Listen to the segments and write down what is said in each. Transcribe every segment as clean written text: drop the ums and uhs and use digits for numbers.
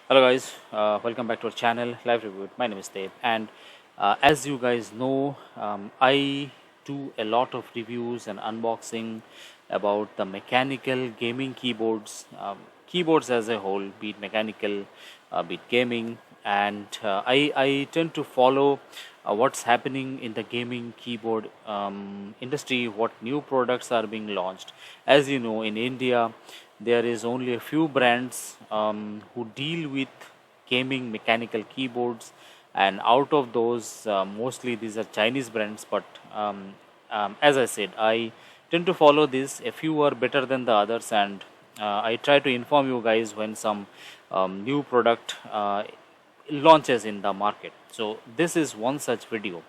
Hello guys, welcome back to our channel Live Review. My name is Dave, and as you guys know, I do a lot of reviews and unboxing about the mechanical gaming keyboards, keyboards as a whole, be it mechanical, be it gaming, and I tend to follow what's happening in the gaming keyboard industry, what new products are being launched. As you know, in India there is only a few brands who deal with gaming mechanical keyboards, and out of those, mostly these are Chinese brands. But as I said, I tend to follow this. A few are better than the others, and I try to inform you guys when some new product launches in the market. So this is one such video.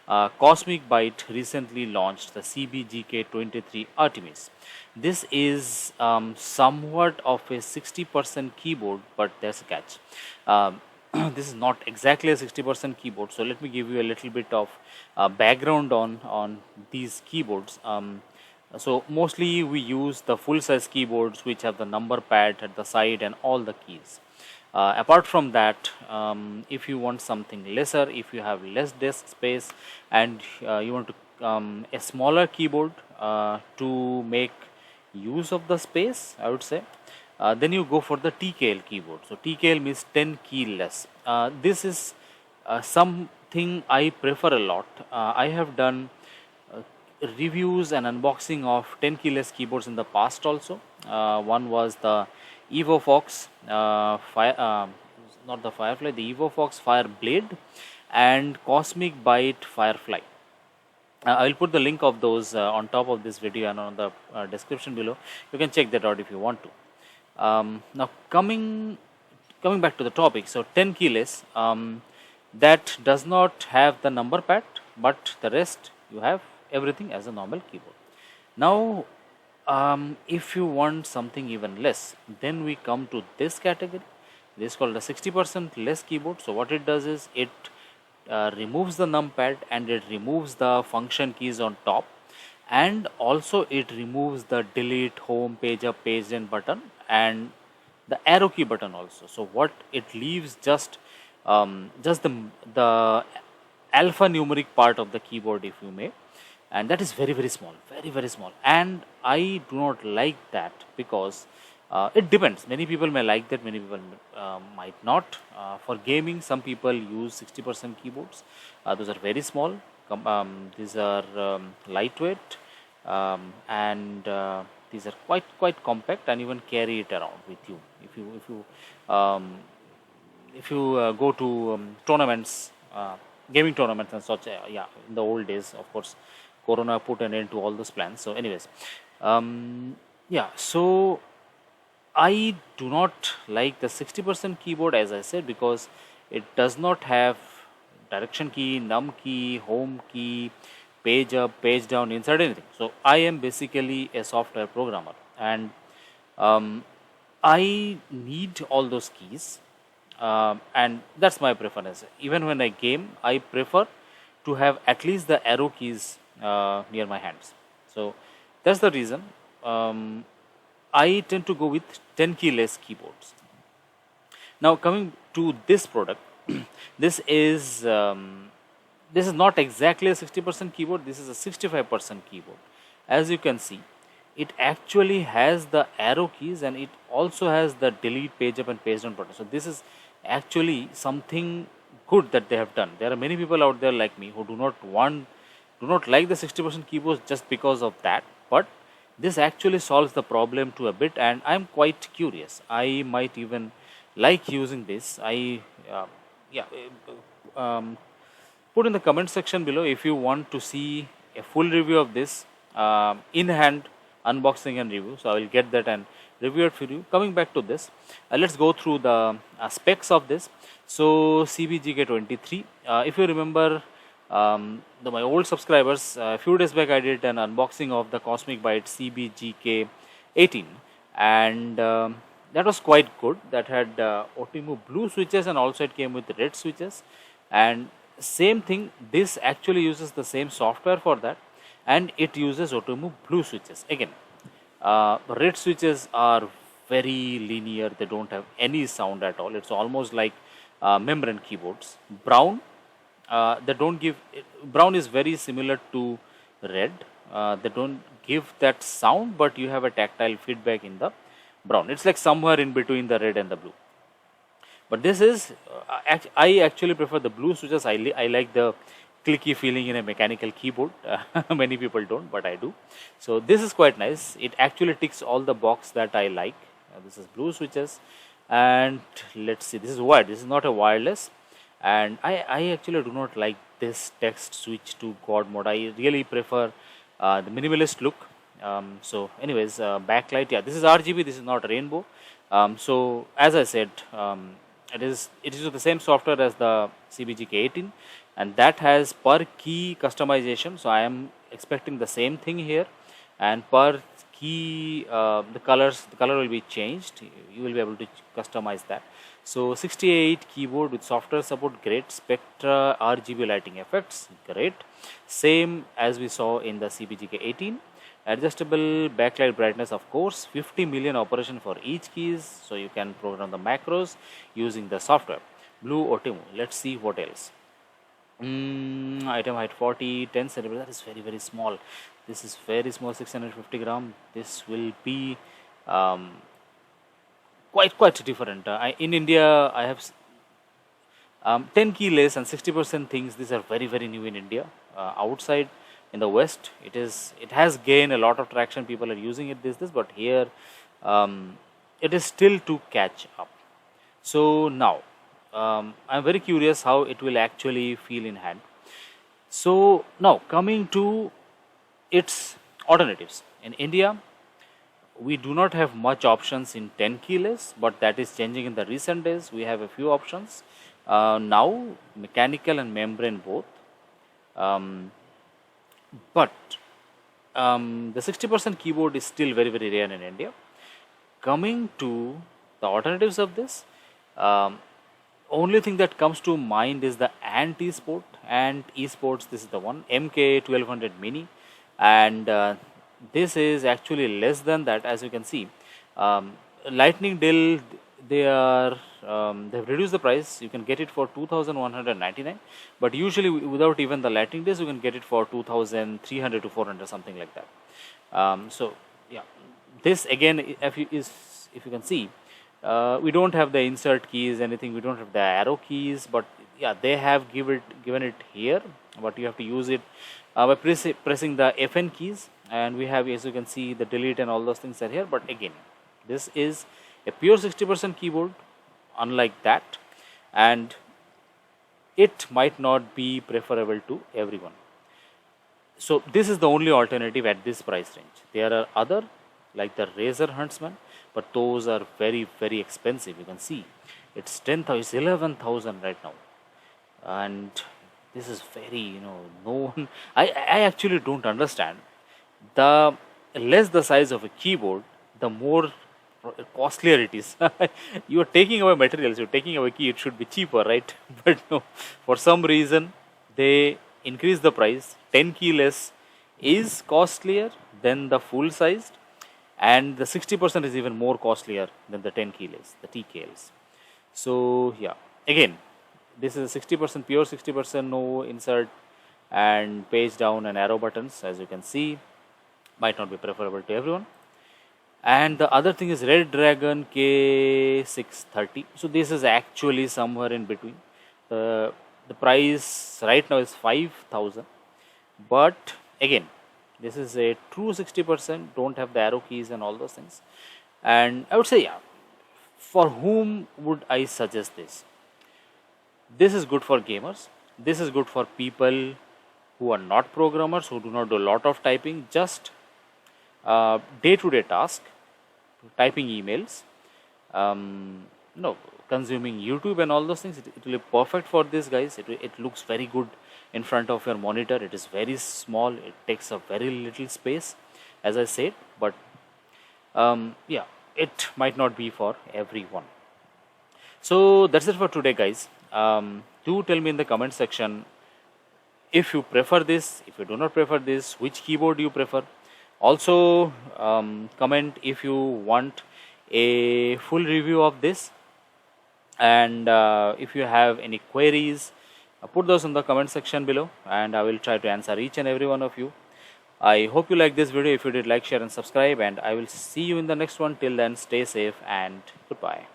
Cosmic Byte recently launched the CBGK23 Artemis. This is somewhat of a 60% keyboard, but there's a catch. This is not exactly a 60% keyboard, so let me give you a little bit of background on these keyboards. So mostly we use the full size keyboards which have the number pad at the side and all the keys. Apart from that, if you want something lesser, if you have less desk space and you want to a smaller keyboard to make use of the space, I would say, then you go for the TKL keyboard. So TKL means 10 key less. This is something I prefer a lot. I have done reviews and unboxing of 10 keyless keyboards in the past also. One was the EvoFox not the Firefly, the EvoFox Fireblade, and Cosmic Byte Firefly. I will put the link of those on top of this video and on the description below. You can check that out if you want to. Now coming back to the topic, so 10 keyless, that does not have the number pad, but the rest you have everything as a normal keyboard. Now if you want something even less, then we come to this category. This is called a 60% less keyboard. So what it does is it removes the numpad and it removes the function keys on top, and also it removes the delete, home, page up, page down button, and the arrow key button also. So what it leaves just the alphanumeric part of the keyboard, if you may, and that is very small, very small. And I do not like that because it depends. Many people may like that, many people might not. For gaming, some people use 60% keyboards. Those are very small. These are lightweight, and these are quite compact, and even carry it around with you. If you go to tournaments, gaming tournaments and such, yeah, in the old days, of course, Corona put an end to all those plans. So, anyways, yeah. So I do not like the 60% keyboard, as I said, because it does not have direction key, num key, home key, page up, page down, insert anything. So I am basically a software programmer, and I need all those keys, and that's my preference. Even when I game, I prefer to have at least the arrow keys near my hands. So that's the reason. I tend to go with 10 keyless keyboards. Now coming to this product, this is not exactly a 60% keyboard. This is a 65% keyboard. As you can see, it actually has the arrow keys and it also has the delete, page up, and page down button. So this is actually something good that they have done. There are many people out there like me who do not like the 60% keyboards just because of that, but this actually solves the problem to a bit, and I'm quite curious. I might even like using this. Yeah, put in the comment section below if you want to see a full review of this in hand unboxing and review. So I will get that and review it for you. Coming back to this, let's go through the specs of this. So CBGK23, if you remember, my old subscribers, a few days back I did an unboxing of the Cosmic Byte CBGK18, and that was quite good. That had Otomu blue switches, and also it came with red switches. And same thing, this actually uses the same software for that, and it uses Otomu blue switches. Again, the red switches are very linear. They don't have any sound at all. It's almost like membrane keyboards. Brown, they don't give. Brown is very similar to red. They don't give that sound, but you have a tactile feedback in the brown. It's like somewhere in between the red and the blue. But this is, I actually prefer the blue switches. I like the clicky feeling in a mechanical keyboard. Many people don't, but I do. So this is quite nice. It actually ticks all the box that I like. This is blue switches, and let's see, this is wired. This is not a wireless, and I actually do not like this text switch to God mode. I really prefer the minimalist look. So anyways, backlight, yeah, this is RGB, this is not rainbow. So as I said, it is with the same software as the CBGK 18, and that has per key customization. So I am expecting the same thing here, and per key the color will be changed. You will be able to customize that. So 68 keyboard with software support, great. Spectra RGB lighting effects, great. Same as we saw in the CBGK 18. Adjustable backlight brightness, of course. 50 million operation for each keys, so you can program the macros using the software. Blue Otemu. Let's see what else. Item height 40, 10 centimeters. That is very, very small. This is very small, 650 gram. This will be quite different. In India, I have 10 key less and 60% things. These are very, very new in India. Outside in the West, it has gained a lot of traction. People are using it this, but here it is still to catch up. So now I'm very curious how it will actually feel in hand. So now coming to its alternatives. In India, we do not have much options in 10 keyless, but that is changing in the recent days. We have a few options now, mechanical and membrane both. But the 60% keyboard is still very, very rare in India. Coming to the alternatives of this, only thing that comes to mind is the Ant Esport. Ant Esports, this is the one, MK1200 Mini, and this is actually less than that. As you can see, Lightning Dill, they've reduced the price. You can get it for 2,199, but usually without even the Lightning Dills, you can get it for 2,300 to 400, something like that. So yeah, this again, if you can see, we don't have the insert keys, anything. We don't have the arrow keys, but yeah, they have given it here, but you have to use it by pressing the FN keys, and we have, as you can see, the delete and all those things are here. But again, this is a pure 60% keyboard, unlike that, and it might not be preferable to everyone. So this is the only alternative at this price range. There are other like the Razer Huntsman, but those are very, very expensive. You can see it's 10,000, 11,000 right now, and this is very, no one. I actually don't understand. The less the size of a keyboard, the more costlier it is. You are taking away materials, you're taking away key, it should be cheaper, right? But no, for some reason they increase the price. 10 key less is costlier than the full sized, and the 60% is even more costlier than the 10 key less, the TKLs. So yeah, again, this is a 60% pure 60%, no insert and page down and arrow buttons. As you can see, might not be preferable to everyone. And the other thing is Red Dragon K630. So this is actually somewhere in between. The price right now is 5,000, but again, this is a true 60%, don't have the arrow keys and all those things. And I would say, yeah, for whom would I suggest this? This is good for gamers. This is good for people who are not programmers, who do not do a lot of typing, just day-to-day task, typing emails, consuming YouTube and all those things. It will be perfect for this, guys. It looks very good in front of your monitor. It is very small. It takes up very little space, as I said. But yeah, it might not be for everyone. So that's it for today, guys. Do tell me in the comment section if you prefer this, if you do not prefer this, which keyboard you prefer. Also comment if you want a full review of this. And if you have any queries, put those in the comment section below, and I will try to answer each and every one of you. I hope you like this video. If you did, like, share and subscribe, and I will see you in the next one. Till then, stay safe and goodbye.